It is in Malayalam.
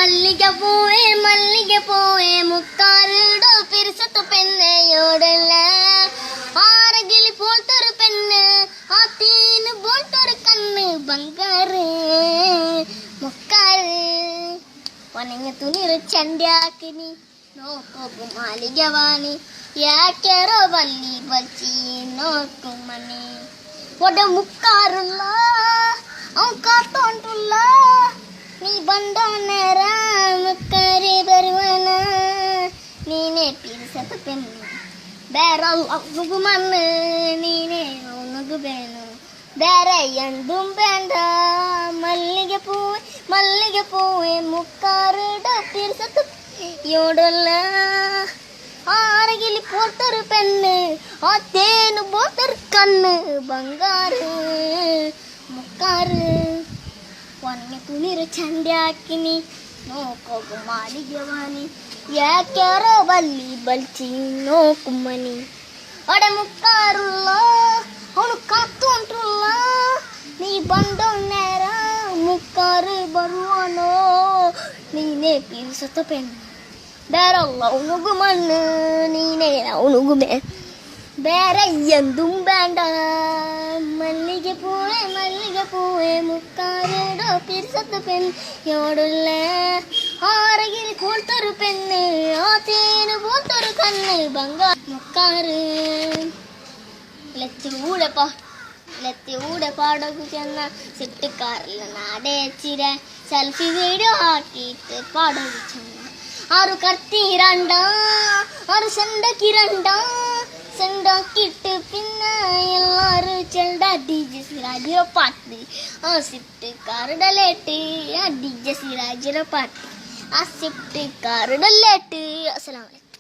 മല്ലിക പൂവേ മുക്കാറുടോ പിരിസത്ത് പെണ്ണയോടല്ല ആരെങ്കിലും പോലത്തൊരു പെണ്ണ് ആ തീന് പോലത്തൊരു കണ്ണ് ബംഗാറ് മുക്കാറ് ഒനങ്ങ തുണിര ചണ്ടാക്കിനി നോക്കും മാലികവാണി ಯಾಕ್ಯಾರೋ ಬಲ್ಲಿ ಬಚ್ಚಿ ನೋಡ್ಕು ಮನೆ ಒಡ ಮುಕ್ಕಾರುಲ್ಲ ಅವ್ ಕಾತೊಂಟುಲ್ಲ ನೀ ಬಂದ ನೇರ ಮುಕ್ಕರಿ ಬರುವನ ನೀನೇ ಪಿರಿಸತ ಪೆನ್ನು ಬೇರೊಬ್ಬgu ಮಣ್ಣು ನೀನೇ ಅವನಿಗೂ ಬೇನು ಬೇರೆ ಎಂದೂ ಬೇಡ ಮಲ್ಲಿಗೆ പൂവേ മുക്കാറുടെ ಪಿರಿಸತ ಯೋಡಲ್ಲ ആരെങ്കിലും പോലത്തൊരു പെണ്ണ് ആ തേന് പോലത്തൊരു കണ്ണ് ബംഗാറ് മുക്കാറ് പൊന്ന തുണിര ചണ്ടാക്കിനി നോക്കും മാലികവാണി ಯಾಕ್ಯಾರೋ ಬಲ್ಲಿ ಬಲ್ಚಿ ನೋಕುಮ್ಮನಿ ಅಡ ಮುಕ್ಕಾರುಲ್ಲ ಅವನು ಕಾತು ಉಂಟುಲ್ಲ ನೀ ಬಂದೋ ನೇರ ಮುಕ್ಕಾರು ಬರುವನೋ ನೀನೇ ಪಿರಿಸತ ಪೆಣ್ಣು ಬೇರಲ್ಲ ಅವನಿಗೂ ಮಣ್ಣು ನೀನೇ ಅವನಿಗೂ ಬೇರೆ ಎಂದುം ಬೇಡ മല്ലിക പൂവേ മുക്കാറുടോ പിരിസത്ത പെണ്ണോടുള്ള ആരെങ്കിലും പോലത്തൊരു പെണ്ണ് ആ തേന് പോലത്തൊരു കണ്ണ് ബംഗാർ മുക്കാറ് ലത്തിയൂടെ പാടൊക്കെ ചെന്ന സിട്ടുകാറില്ല നാടേച്ചിര സെൽഫി വീഡിയോ ആക്കിയിട്ട് പാടൊക്കെ ചെന്ന ആറ് കർത്തിരണ്ട ആറ് സെണ്ടാക്കിട്ട് പിന്നെ എല്ലാരും ചെണ്ട DJ സിറാജിയുടെ പാട്ട് ആ സിട്ടുകാരുടെ ലേട്ട് ആ DJ സിറാജിയുടെ പാട്ട് ആ സിട്ടുകാരുടെ ലേട്ട്. അസ്സലാമു അലൈക്കും.